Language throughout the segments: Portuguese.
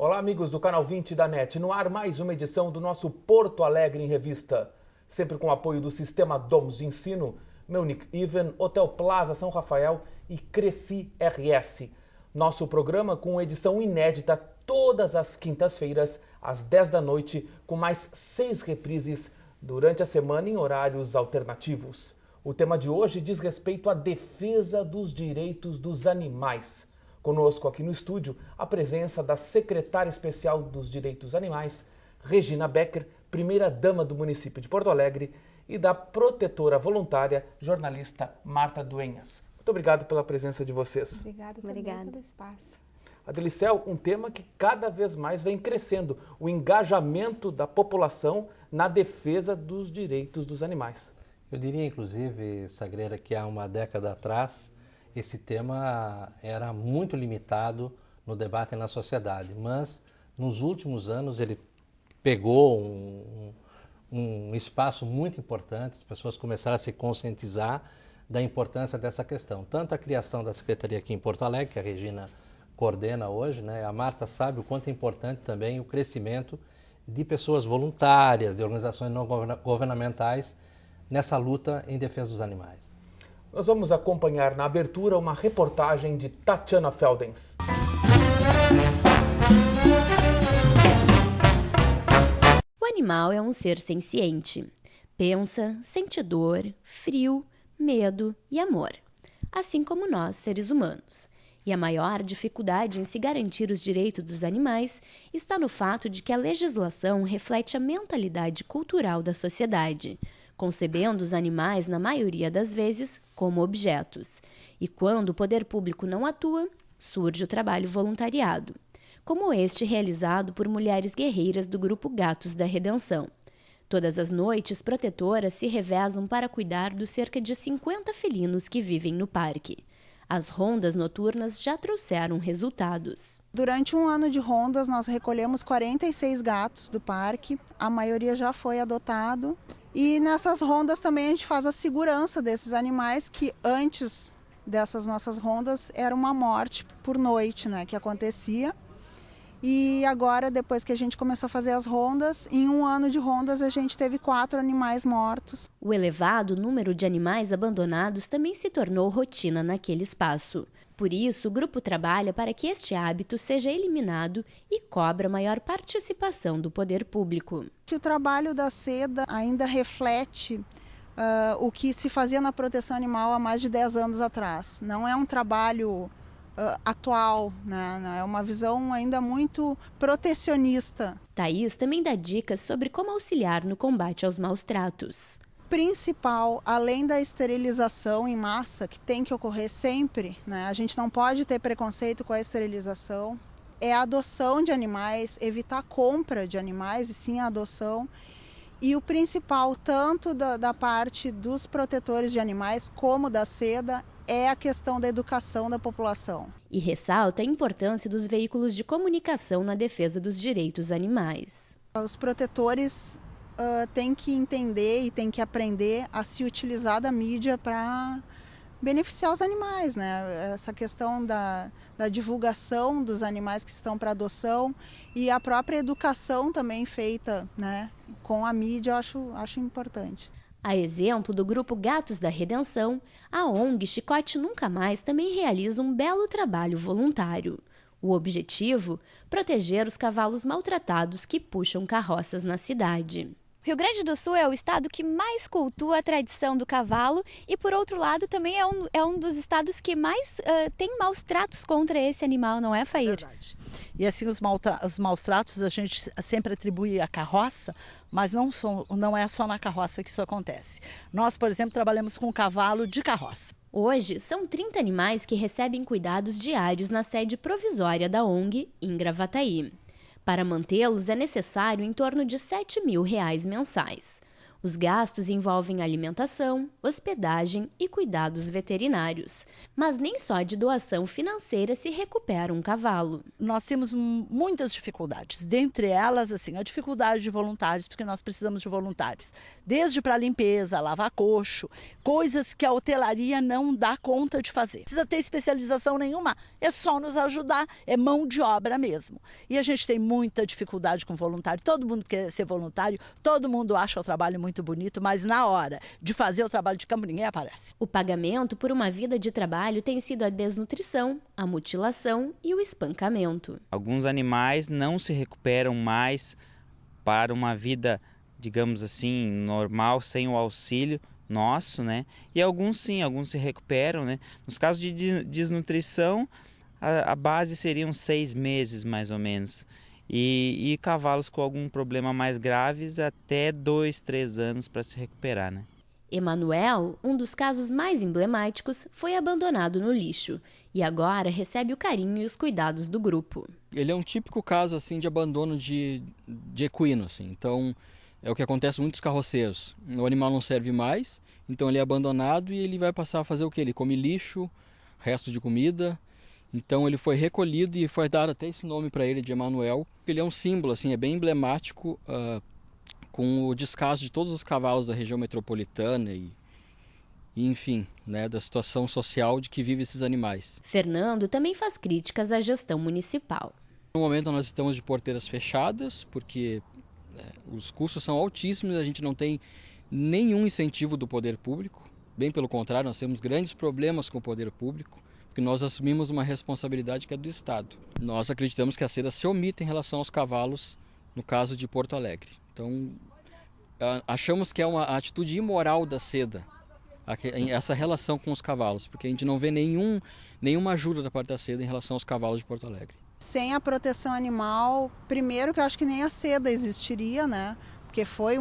Olá, amigos do Canal 20 da NET. No ar, mais uma edição do nosso Porto Alegre em Revista. Sempre com o apoio do Sistema Domus de Ensino, Munich Even, Hotel Plaza São Rafael e Cresci RS. Nosso programa com edição inédita todas as quintas-feiras, às 10 da noite, com mais 6 reprises durante a semana em horários alternativos. O tema de hoje diz respeito à defesa dos direitos dos animais. Conosco aqui no estúdio, a presença da secretária especial dos Direitos Animais, Regina Becker, primeira-dama do município de Porto Alegre, e da protetora voluntária, jornalista Marta Duenhas. Muito obrigado pela presença de vocês. Obrigada pelo espaço. Adelicel, um tema que cada vez mais vem crescendo, o engajamento da população na defesa dos direitos dos animais. Eu diria, inclusive, Sagreira, que há uma década atrás, esse tema era muito limitado no debate na sociedade, mas nos últimos anos ele pegou um espaço muito importante, as pessoas começaram a se conscientizar da importância dessa questão. Tanto a criação da Secretaria aqui em Porto Alegre, que a Regina coordena hoje, né? A Marta sabe o quanto é importante também o crescimento de pessoas voluntárias, de organizações não governamentais nessa luta em defesa dos animais. Nós vamos acompanhar na abertura uma reportagem de Tatiana Feldens. O animal é um ser senciente. Pensa, sente dor, frio, medo e amor, assim como nós, seres humanos. E a maior dificuldade em se garantir os direitos dos animais está no fato de que a legislação reflete a mentalidade cultural da sociedade, concebendo os animais, na maioria das vezes, como objetos. E quando o poder público não atua, surge o trabalho voluntariado, como este realizado por mulheres guerreiras do Grupo Gatos da Redenção. Todas as noites, protetoras se revezam para cuidar dos cerca de 50 felinos que vivem no parque. As rondas noturnas já trouxeram resultados. Durante um ano de rondas, nós recolhemos 46 gatos do parque, a maioria já foi adotado. E nessas rondas também a gente faz a segurança desses animais, que antes dessas nossas rondas era uma morte por noite, né, que acontecia. E agora, depois que a gente começou a fazer as rondas, em um ano de rondas a gente teve 4 animais mortos. O elevado número de animais abandonados também se tornou rotina naquele espaço. Por isso, o grupo trabalha para que este hábito seja eliminado e cobra maior participação do poder público. O trabalho da seda ainda reflete o que se fazia na proteção animal há mais de 10 anos atrás. Não é um trabalho atual, né? É uma visão ainda muito protecionista. Thaís também dá dicas sobre como auxiliar no combate aos maus tratos. Principal, além da esterilização em massa, que tem que ocorrer sempre, né? A gente não pode ter preconceito com a esterilização, é a adoção de animais, evitar a compra de animais e sim a adoção. E o principal, tanto da parte dos protetores de animais como da seda, é a questão da educação da população. E ressalta a importância dos veículos de comunicação na defesa dos direitos animais. Os protetores têm que entender e têm que aprender a se utilizar da mídia para beneficiar os animais, né? Essa questão da divulgação dos animais que estão para adoção e a própria educação também feita, né, com a mídia, eu acho importante. A exemplo do Grupo Gatos da Redenção, a ONG Chicote Nunca Mais também realiza um belo trabalho voluntário. O objetivo? Proteger os cavalos maltratados que puxam carroças na cidade. Rio Grande do Sul é o estado que mais cultua a tradição do cavalo e, por outro lado, também é um dos estados que mais tem maus tratos contra esse animal, não é, Fair? Verdade. E assim, os maus tratos a gente sempre atribui à carroça, mas não é só na carroça que isso acontece. Nós, por exemplo, trabalhamos com cavalo de carroça. Hoje, são 30 animais que recebem cuidados diários na sede provisória da ONG em Gravataí. Para mantê-los é necessário em torno de R$ 7.000 mensais. Os gastos envolvem alimentação, hospedagem e cuidados veterinários. Mas nem só de doação financeira se recupera um cavalo. Nós temos muitas dificuldades, dentre elas assim, a dificuldade de voluntários, porque nós precisamos de voluntários, desde para limpeza, lavar coxo, coisas que a hotelaria não dá conta de fazer. Não precisa ter especialização nenhuma, é só nos ajudar, é mão de obra mesmo. E a gente tem muita dificuldade com voluntário, todo mundo quer ser voluntário, todo mundo acha o trabalho muito bonito, mas na hora de fazer o trabalho de campo ninguém aparece. O pagamento por uma vida de trabalho tem sido a desnutrição, a mutilação e o espancamento. Alguns animais não se recuperam mais para uma vida, digamos assim, normal, sem o auxílio nosso, né? E alguns sim, alguns se recuperam, né? Nos casos de desnutrição, a base seriam 6 meses mais ou menos. E cavalos com algum problema mais graves até 2, 3 anos para se recuperar, né? Emanuel, um dos casos mais emblemáticos, foi abandonado no lixo e agora recebe o carinho e os cuidados do grupo. Ele é um típico caso assim de abandono de equino, assim. Então é o que acontece com muitos carroceiros. O animal não serve mais, então ele é abandonado e ele vai passar a fazer o quê? Ele come lixo, resto de comida. Então ele foi recolhido e foi dado até esse nome para ele de Emanuel. Ele é um símbolo, assim, é bem emblemático com o descaso de todos os cavalos da região metropolitana e enfim, né, da situação social de que vivem esses animais. Fernando também faz críticas à gestão municipal. No momento nós estamos de porteiras fechadas porque os custos são altíssimos, a gente não tem nenhum incentivo do poder público. Bem pelo contrário, nós temos grandes problemas com o poder público. Porque nós assumimos uma responsabilidade que é do Estado. Nós acreditamos que a seda se omite em relação aos cavalos, no caso de Porto Alegre. Então, achamos que é uma atitude imoral da seda, essa relação com os cavalos, porque a gente não vê nenhuma ajuda da parte da seda em relação aos cavalos de Porto Alegre. Sem a proteção animal, primeiro que eu acho que nem a seda existiria, né? Porque foi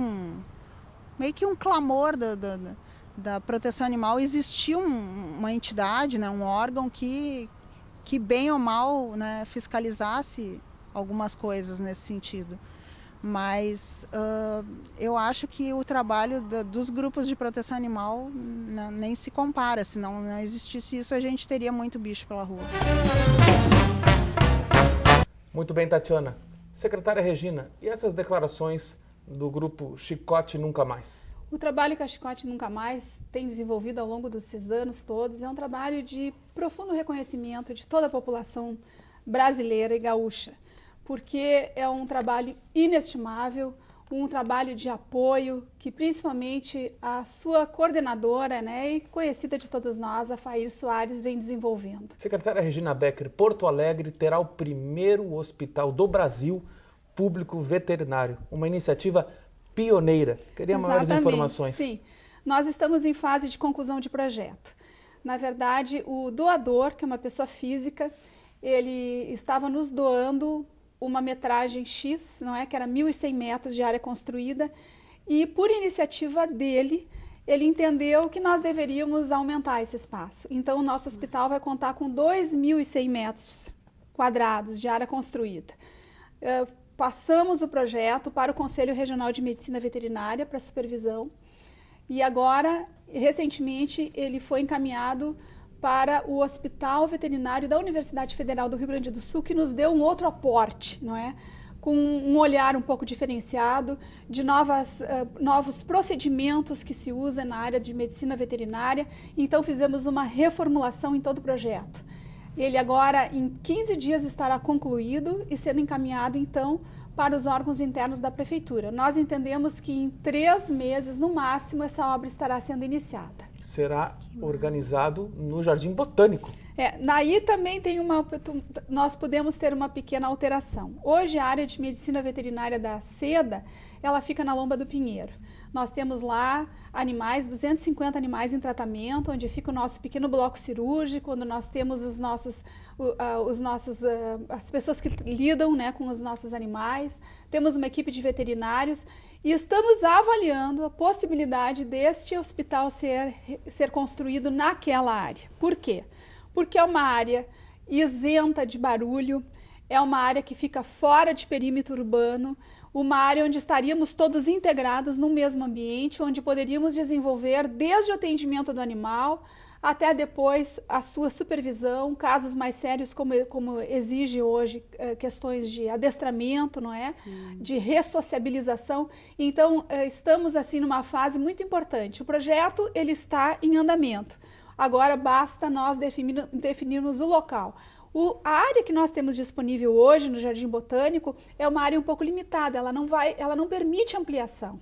meio que um clamor da proteção animal. Existia uma entidade, né, um órgão que bem ou mal, né, fiscalizasse algumas coisas nesse sentido. Mas eu acho que o trabalho dos grupos de proteção animal nem se compara. Se não existisse isso, a gente teria muito bicho pela rua. Muito bem, Tatiana. Secretária Regina, e essas declarações do grupo Chicote Nunca Mais? O trabalho que a Chicote Nunca Mais tem desenvolvido ao longo desses anos todos é um trabalho de profundo reconhecimento de toda a população brasileira e gaúcha, porque é um trabalho inestimável, um trabalho de apoio que principalmente a sua coordenadora, né, e conhecida de todos nós, a Fair Soares, vem desenvolvendo. Secretária Regina Becker, Porto Alegre terá o primeiro hospital do Brasil público veterinário, uma iniciativa pioneira. Queria maiores informações. Sim, nós estamos em fase de conclusão de projeto. Na verdade, o doador, que é uma pessoa física, ele estava nos doando uma metragem X, não é, que era 1.100 metros de área construída, e por iniciativa dele, ele entendeu que nós deveríamos aumentar esse espaço. Então, o nosso hospital vai contar com 2.100 metros quadrados de área construída. Passamos o projeto para o Conselho Regional de Medicina Veterinária para supervisão e agora, recentemente, ele foi encaminhado para o Hospital Veterinário da Universidade Federal do Rio Grande do Sul, que nos deu um outro aporte, não é? Com um olhar um pouco diferenciado de novos procedimentos que se usa na área de medicina veterinária. Então, fizemos uma reformulação em todo o projeto. Ele agora, em 15 dias, estará concluído e sendo encaminhado, então, para os órgãos internos da Prefeitura. Nós entendemos que em 3 meses, no máximo, essa obra estará sendo iniciada. Será organizado no Jardim Botânico. Naí também nós podemos ter uma pequena alteração. Hoje, a área de medicina veterinária da seda, ela fica na Lomba do Pinheiro. Nós temos lá animais, 250 animais em tratamento, onde fica o nosso pequeno bloco cirúrgico, onde nós temos as pessoas que lidam, né, com os nossos animais. Temos uma equipe de veterinários e estamos avaliando a possibilidade deste hospital ser construído naquela área. Por quê? Porque é uma área isenta de barulho, é uma área que fica fora de perímetro urbano, uma área onde estaríamos todos integrados no mesmo ambiente, onde poderíamos desenvolver desde o atendimento do animal até depois a sua supervisão, casos mais sérios como exige hoje questões de adestramento, não é? Sim. De ressociabilização. Então, estamos assim numa fase muito importante. O projeto ele está em andamento. Agora basta nós definirmos o local. A área que nós temos disponível hoje no Jardim Botânico é uma área um pouco limitada, ela não permite ampliação.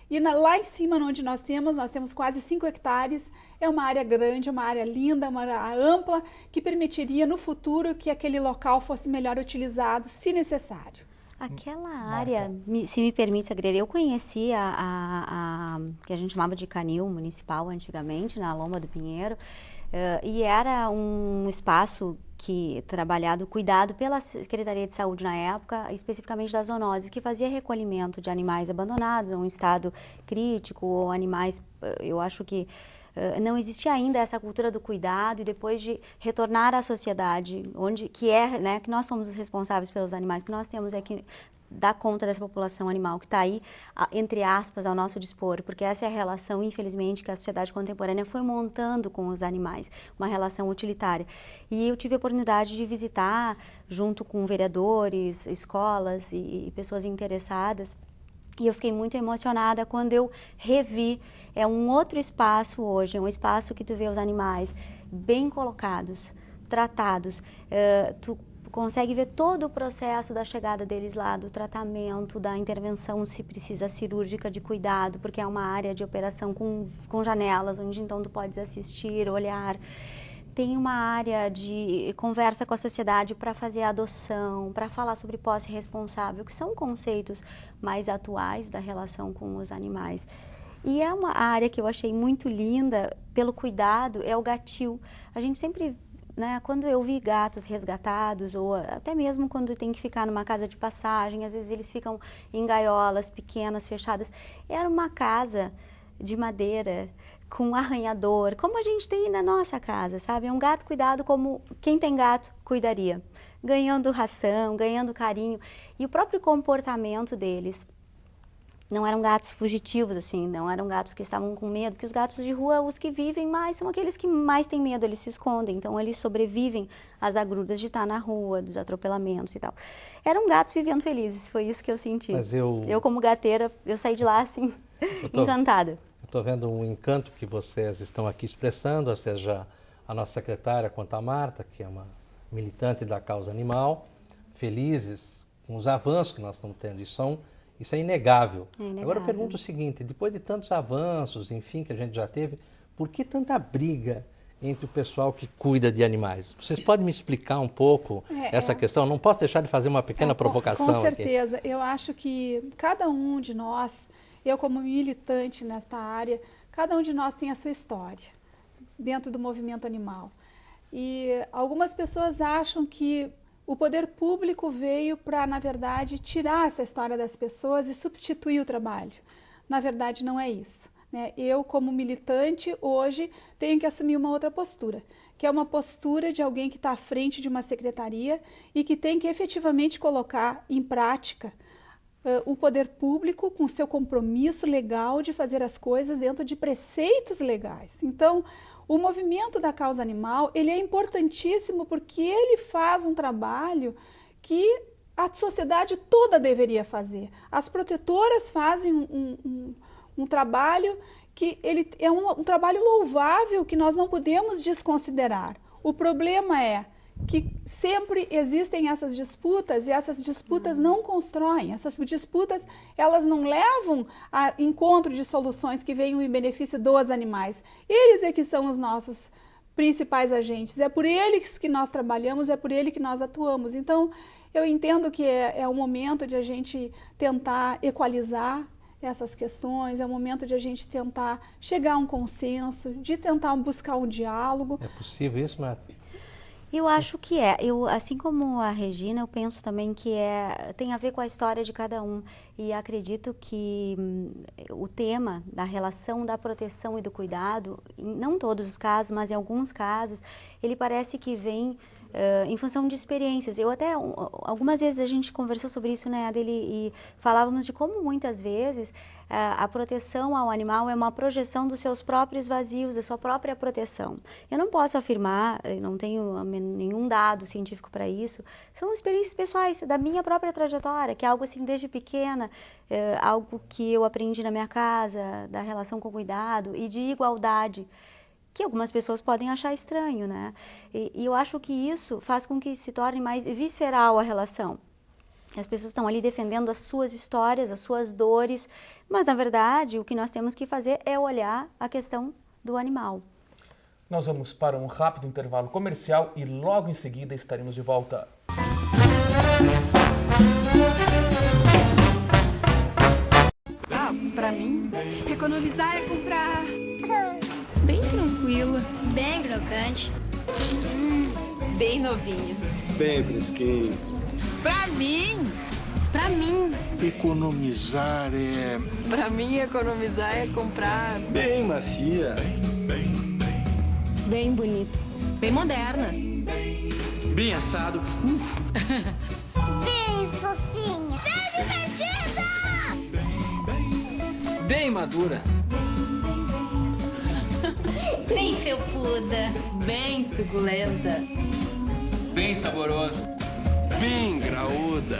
E lá em cima, onde nós temos quase 5 hectares, é uma área grande, uma área linda, uma área ampla, que permitiria no futuro que aquele local fosse melhor utilizado, se necessário. Aquela área, se me permite, Sagreira, eu conheci que a gente chamava de canil municipal antigamente, na Lomba do Pinheiro, e era um espaço cuidado pela Secretaria de Saúde na época, especificamente das zoonoses, que fazia recolhimento de animais abandonados, em um estado crítico, ou animais, eu acho que não existia ainda essa cultura do cuidado, e depois de retornar à sociedade, que nós somos os responsáveis pelos animais, que nós temos que dar conta dessa população animal que está aí, entre aspas, ao nosso dispor, porque essa é a relação, infelizmente, que a sociedade contemporânea foi montando com os animais, uma relação utilitária. E eu tive a oportunidade de visitar, junto com vereadores, escolas e pessoas interessadas, e eu fiquei muito emocionada quando eu revi. É um outro espaço hoje, é um espaço que tu vê os animais bem colocados, tratados, tu consegue ver todo o processo da chegada deles lá, do tratamento, da intervenção, se precisa, cirúrgica, de cuidado, porque é uma área de operação com janelas, onde então tu podes assistir, olhar. Tem uma área de conversa com a sociedade para fazer a adoção, para falar sobre posse responsável, que são conceitos mais atuais da relação com os animais. E é uma área que eu achei muito linda, pelo cuidado, é o gatil. A gente sempre... Quando eu vi gatos resgatados, ou até mesmo quando tem que ficar numa casa de passagem, às vezes eles ficam em gaiolas pequenas, fechadas. Era uma casa de madeira, com arranhador, como a gente tem na nossa casa, sabe? É um gato cuidado como quem tem gato cuidaria, ganhando ração, ganhando carinho. E o próprio comportamento deles. Não eram gatos fugitivos, assim, não eram gatos que estavam com medo, porque os gatos de rua, os que vivem mais, são aqueles que mais têm medo, eles se escondem, então eles sobrevivem às agruras de estar na rua, dos atropelamentos e tal. Eram gatos vivendo felizes, foi isso que eu senti. Mas eu como gateira, eu saí de lá, assim, encantada. Eu estou vendo um encanto que vocês estão aqui expressando, ou seja, a nossa secretária quanto a Marta, que é uma militante da causa animal, felizes com os avanços que nós estamos tendo, isso é inegável. Agora eu pergunto o seguinte, depois de tantos avanços, enfim, que a gente já teve, por que tanta briga entre o pessoal que cuida de animais? Vocês podem me explicar um pouco essa questão? Não posso deixar de fazer uma pequena provocação aqui. Com certeza. Aqui. Eu acho que cada um de nós, eu como militante nesta área, cada um de nós tem a sua história dentro do movimento animal. E algumas pessoas acham que o poder público veio para, na verdade, tirar essa história das pessoas e substituir o trabalho. Na verdade, não é isso. Eu, como militante, hoje tenho que assumir uma outra postura, que é uma postura de alguém que está à frente de uma secretaria e que tem que efetivamente colocar em prática o poder público com seu compromisso legal de fazer as coisas dentro de preceitos legais. Então, o movimento da causa animal, ele é importantíssimo porque ele faz um trabalho que a sociedade toda deveria fazer. As protetoras fazem um trabalho que ele é um trabalho louvável que nós não podemos desconsiderar. O problema é que sempre existem essas disputas e essas disputas não constroem, essas disputas elas não levam a encontro de soluções que venham em benefício dos animais. Eles é que são os nossos principais agentes, é por eles que nós trabalhamos, é por eles que nós atuamos. Então, eu entendo que é um momento de a gente tentar equalizar essas questões, é o momento de a gente tentar chegar a um consenso, de tentar buscar um diálogo. É possível isso, Marta? Eu acho que assim como a Regina, eu penso também que tem a ver com a história de cada um. E acredito que o tema da relação da proteção e do cuidado, em não todos os casos, mas em alguns casos, ele parece que vem em função de experiências. Eu até, algumas vezes a gente conversou sobre isso, né, Adeli, e falávamos de como muitas vezes a proteção ao animal é uma projeção dos seus próprios vazios, da sua própria proteção. Eu não posso afirmar, não tenho nenhum dado científico para isso, são experiências pessoais da minha própria trajetória, que é algo assim desde pequena, algo que eu aprendi na minha casa, da relação com o cuidado e de igualdade, que algumas pessoas podem achar estranho, né? E eu acho que isso faz com que se torne mais visceral a relação. As pessoas estão ali defendendo as suas histórias, as suas dores, mas na verdade o que nós temos que fazer é olhar a questão do animal. Nós vamos para um rápido intervalo comercial e logo em seguida estaremos de volta. Pra mim, economizar é comprar bem tranquila, bem crocante, bem novinha, bem fresquinho. Pra mim, economizar é... Pra mim, economizar é comprar bem macia, bem bonita, bem moderna, bem assado, bem fofinha, bem divertida, bem madura, bem felpuda, bem suculenta, bem saboroso, bem graúda.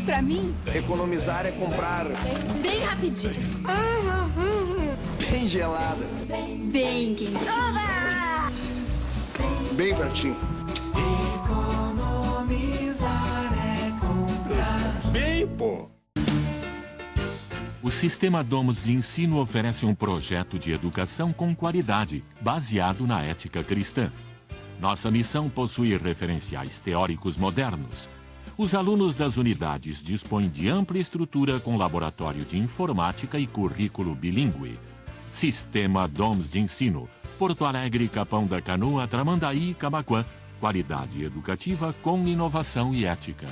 Pra mim, economizar é comprar bem rapidinho, bem gelada, bem quentinho, bem pertinho. Economizar é comprar bem, pô. O Sistema Domus de Ensino oferece um projeto de educação com qualidade, baseado na ética cristã. Nossa missão possui referenciais teóricos modernos. Os alunos das unidades dispõem de ampla estrutura com laboratório de informática e currículo bilíngue. Sistema Domus de Ensino, Porto Alegre, Capão da Canoa, Tramandaí e Camaquã. Qualidade educativa com inovação e ética.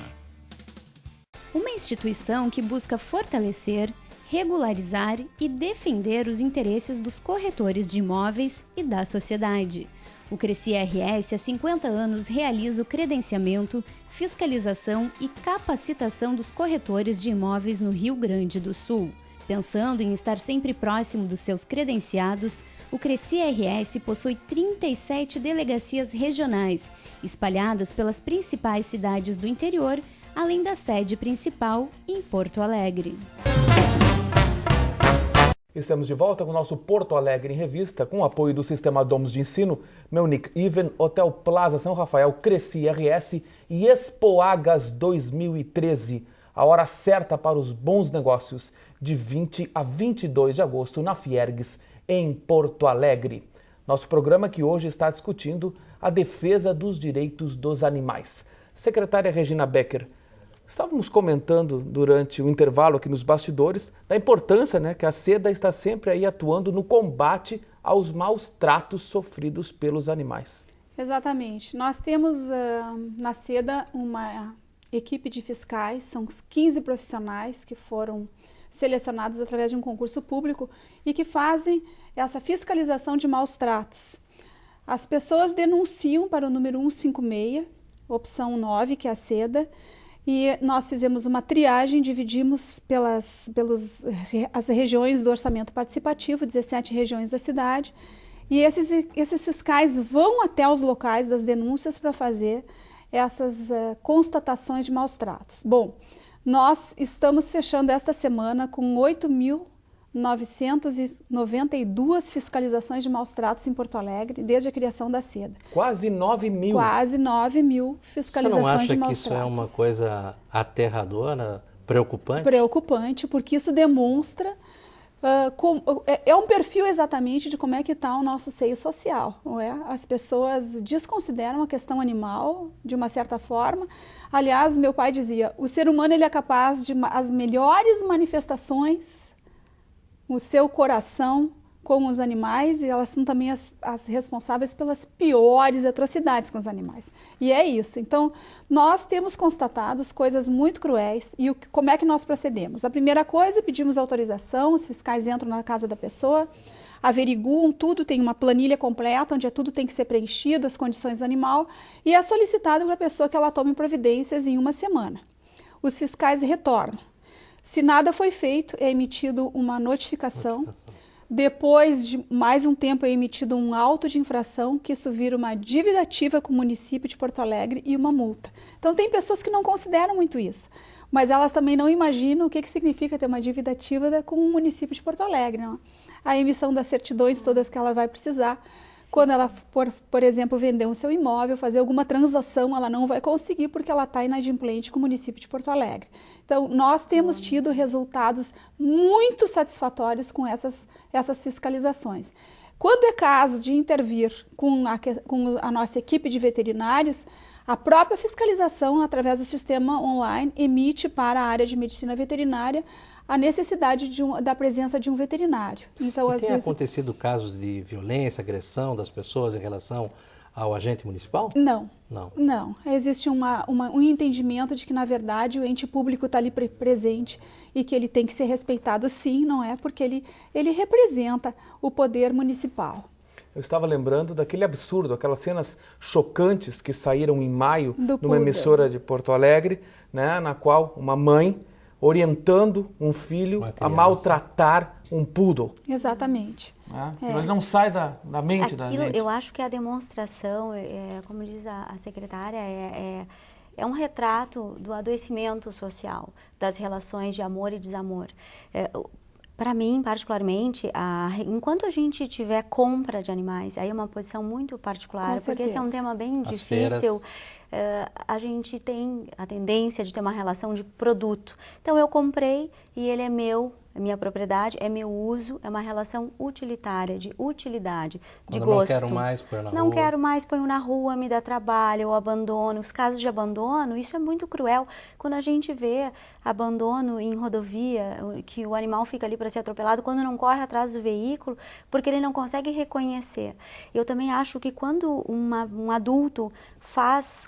Uma instituição que busca fortalecer, regularizar e defender os interesses dos corretores de imóveis e da sociedade. O Cresci RS há 50 anos realiza o credenciamento, fiscalização e capacitação dos corretores de imóveis no Rio Grande do Sul. Pensando em estar sempre próximo dos seus credenciados, o Cresci RS possui 37 delegacias regionais, espalhadas pelas principais cidades do interior, além da sede principal em Porto Alegre. Estamos de volta com o nosso Porto Alegre em Revista, com o apoio do Sistema Domus de Ensino, Munich Even, Hotel Plaza São Rafael, Cresci RS e Expoagas 2013. A hora certa para os bons negócios, de 20 a 22 de agosto, na Fiergues, em Porto Alegre. Nosso programa que hoje está discutindo a defesa dos direitos dos animais. Secretária Regina Becker, estávamos comentando durante o intervalo aqui nos bastidores da importância, né, que a SEDA está sempre aí atuando no combate aos maus tratos sofridos pelos animais. Exatamente. Nós temos na SEDA uma equipe de fiscais, são 15 profissionais que foram selecionados através de um concurso público e que fazem essa fiscalização de maus tratos. As pessoas denunciam para o número 156, opção 9, que é a SEDA, e nós fizemos uma triagem, dividimos as regiões do orçamento participativo, 17 regiões da cidade, e esses fiscais vão até os locais das denúncias para fazer essas constatações de maus tratos. Bom, nós estamos fechando esta semana com 8.992 fiscalizações de maus tratos em Porto Alegre, desde a criação da SEDA. Quase 9 mil. Quase 9 mil fiscalizações de maus tratos. Você não acha que isso é uma coisa aterradora, preocupante? Preocupante, porque isso demonstra... é um perfil exatamente de como é que está o nosso seio social, não é? As pessoas desconsideram a questão animal de uma certa forma. Aliás, meu pai dizia, o ser humano ele é capaz de as melhores manifestações, o seu coração com os animais, e elas são também as responsáveis pelas piores atrocidades com os animais. E é isso. Então, nós temos constatado coisas muito cruéis e como é que nós procedemos? A primeira coisa, pedimos autorização, os fiscais entram na casa da pessoa, averiguam tudo, tem uma planilha completa onde tudo tem que ser preenchido, as condições do animal, e é solicitado para a pessoa que ela tome providências em 1 semana. Os fiscais retornam. Se nada foi feito, é emitido uma notificação. Depois de mais um tempo é emitido um auto de infração, que isso vira uma dívida ativa com o município de Porto Alegre e uma multa. Então tem pessoas que não consideram muito isso, mas elas também não imaginam o que significa ter uma dívida ativa com o município de Porto Alegre. Não? A emissão das certidões todas que ela vai precisar. Quando ela for, por exemplo, vender o seu imóvel, fazer alguma transação, ela não vai conseguir porque ela está inadimplente com o município de Porto Alegre. Então, nós temos tido resultados muito satisfatórios com essas fiscalizações. Quando é caso de intervir com a nossa equipe de veterinários, a própria fiscalização, através do sistema online, emite para a área de medicina veterinária a necessidade da presença de um veterinário. Então, tem acontecido casos de violência, agressão das pessoas em relação ao agente municipal? Não. Existe um entendimento de que, na verdade, o ente público está ali presente e que ele tem que ser respeitado, sim, não é? Porque ele representa o poder municipal. Eu estava lembrando daquele absurdo, aquelas cenas chocantes que saíram em maio numa emissora de Porto Alegre, né, na qual uma mãe orientando um filho a maltratar um poodle. Exatamente. Ele não sai da mente da gente. Eu acho que a demonstração, como diz a secretária, é um retrato do adoecimento social, das relações de amor e desamor. Para mim, particularmente, enquanto a gente tiver compra de animais, aí é uma posição muito particular, porque esse é um tema bem difícil. A gente tem a tendência de ter uma relação de produto. Então, eu comprei e ele é meu, é minha propriedade, é meu uso, é uma relação utilitária, de utilidade, de gosto. Não quero mais, ponho na rua. Não quero mais, ponho na rua, me dá trabalho, eu abandono. Os casos de abandono, isso é muito cruel. Quando a gente vê abandono em rodovia, que o animal fica ali para ser atropelado, quando não corre atrás do veículo, porque ele não consegue reconhecer. Eu também acho que quando um adulto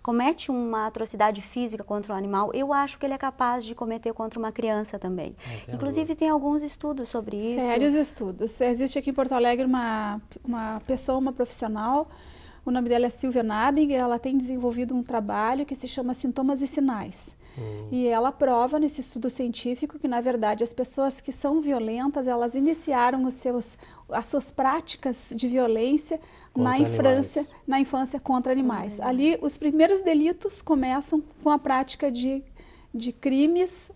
comete uma atrocidade física contra um animal, eu acho que ele é capaz de cometer contra uma criança também. Inclusive, tem alguns estudos sobre isso. Sérios estudos. Existe aqui em Porto Alegre uma pessoa, uma profissional, o nome dela é Silvia Nabinger, ela tem desenvolvido um trabalho que se chama Sintomas e Sinais. E ela prova nesse estudo científico que, na verdade, as pessoas que são violentas, elas iniciaram as suas práticas de violência na infância contra animais. Ali, os primeiros delitos começam com a prática de crimes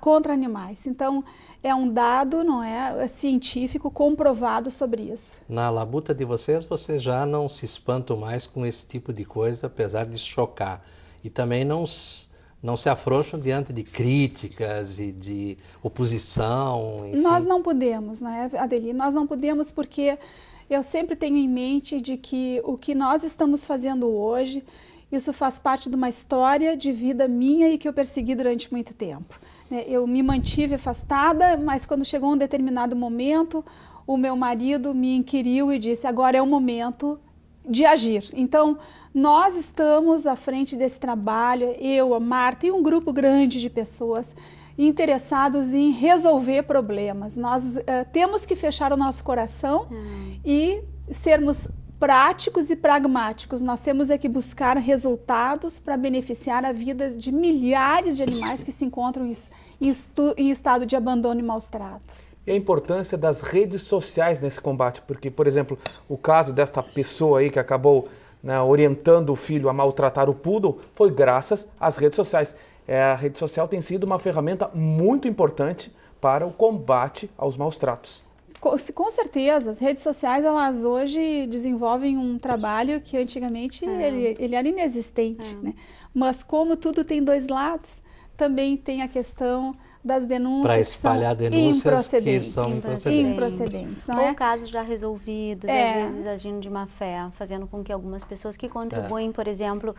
contra animais. Então, é um dado, não é, científico comprovado sobre isso. Na labuta de vocês já não se espantam mais com esse tipo de coisa, apesar de chocar. E também não se afrouxam diante de críticas e de oposição, enfim. Nós não podemos, né, Adeli? Nós não podemos porque eu sempre tenho em mente de que o que nós estamos fazendo hoje, isso faz parte de uma história de vida minha e que eu persegui durante muito tempo. Eu me mantive afastada, mas quando chegou um determinado momento, o meu marido me inquiriu e disse, agora é o momento de agir. Então, nós estamos à frente desse trabalho, eu, a Marta e um grupo grande de pessoas interessados em resolver problemas. Nós temos que fechar o nosso coração e sermos práticos e pragmáticos. Nós temos que buscar resultados para beneficiar a vida de milhares de animais que se encontram em estado de abandono e maus tratos. E a importância das redes sociais nesse combate, porque, por exemplo, o caso desta pessoa aí que acabou, né, orientando o filho a maltratar o poodle foi graças às redes sociais. A rede social tem sido uma ferramenta muito importante para o combate aos maus tratos. Com certeza, as redes sociais, elas hoje desenvolvem um trabalho que antigamente ele era inexistente, né? Mas como tudo tem dois lados, também tem a questão das denúncias para espalhar denúncias que são improcedentes. Ou casos já resolvidos, às vezes agindo de má fé, fazendo com que algumas pessoas que contribuem, por exemplo,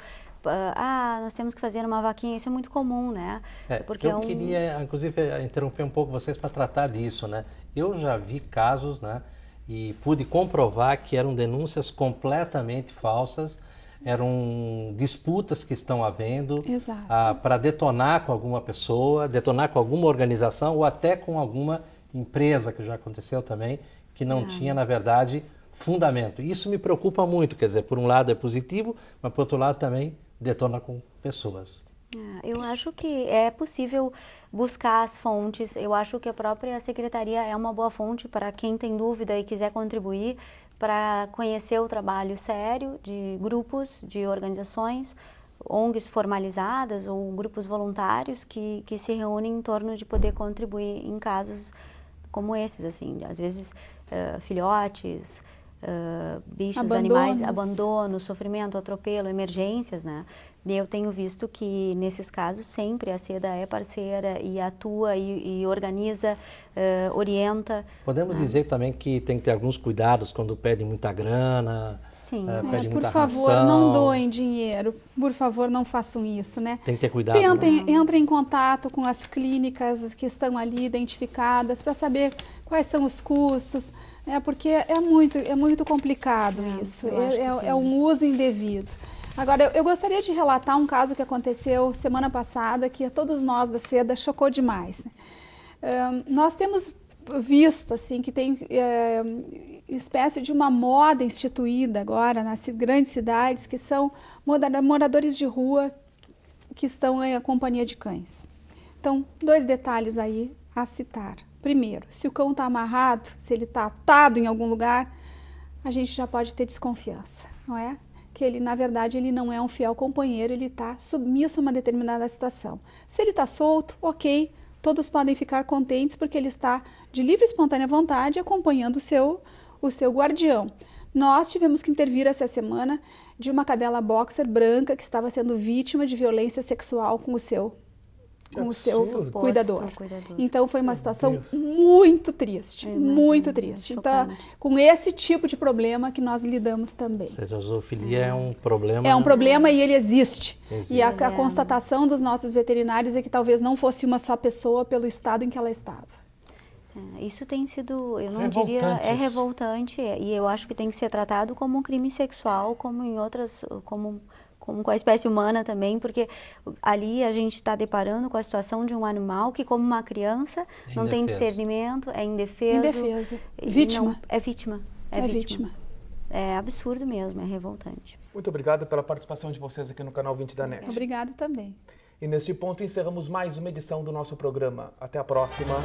nós temos que fazer uma vaquinha, isso é muito comum, né? Porque eu queria, inclusive, interromper um pouco vocês para tratar disso, né? Eu já vi casos, né, e pude comprovar que eram denúncias completamente falsas, eram disputas que estão havendo para detonar com alguma pessoa, detonar com alguma organização ou até com alguma empresa, que já aconteceu também, que não tinha, na verdade, fundamento. Isso me preocupa muito, quer dizer, por um lado é positivo, mas por outro lado também detona com pessoas. Eu acho que é possível buscar as fontes. Eu acho que a própria secretaria é uma boa fonte para quem tem dúvida e quiser contribuir para conhecer o trabalho sério de grupos, de organizações, ONGs formalizadas ou grupos voluntários que se reúnem em torno de poder contribuir em casos como esses, assim, às vezes filhotes, bichos, animais, abandono, sofrimento, atropelo, emergências, né? E eu tenho visto que nesses casos sempre a SEDA é parceira e atua e organiza, orienta. Podemos dizer também que tem que ter alguns cuidados quando pedem muita grana, sim, pedem por muita favor, ração. não doem dinheiro, por favor, não façam isso, né? Tem que ter cuidado. Entrem em contato com as clínicas que estão ali identificadas para saber quais são os custos, porque é muito complicado isso, é um uso indevido. Agora, eu gostaria de relatar um caso que aconteceu semana passada, que a todos nós da SEDA chocou demais, né? Nós temos visto assim, que tem espécie de uma moda instituída agora nas grandes cidades, que são moradores de rua que estão em companhia de cães. Então, 2 detalhes aí a citar. Primeiro, se o cão está amarrado, se ele está atado em algum lugar, a gente já pode ter desconfiança, não é? Que ele, na verdade, ele não é um fiel companheiro, ele está submisso a uma determinada situação. Se ele está solto, ok, todos podem ficar contentes porque ele está de livre e espontânea vontade acompanhando o seu guardião. Nós tivemos que intervir essa semana de uma cadela boxer branca que estava sendo vítima de violência sexual com o seu cuidador. Então foi uma situação muito triste, muito triste. Então, com esse tipo de problema que nós lidamos também. Ou seja, a zoofilia é um problema. É um problema e ele existe. E a constatação dos nossos veterinários é que talvez não fosse uma só pessoa pelo estado em que ela estava. Isso tem sido, eu não diria, é revoltante e eu acho que tem que ser tratado como um crime sexual, como em outras, como com a espécie humana também, porque ali a gente está deparando com a situação de um animal que, como uma criança, não tem discernimento, é indefeso. Vítima. É vítima. É vítima. É absurdo mesmo, é revoltante. Muito obrigado pela participação de vocês aqui no canal 20 da NET. Obrigada também. E neste ponto encerramos mais uma edição do nosso programa. Até a próxima.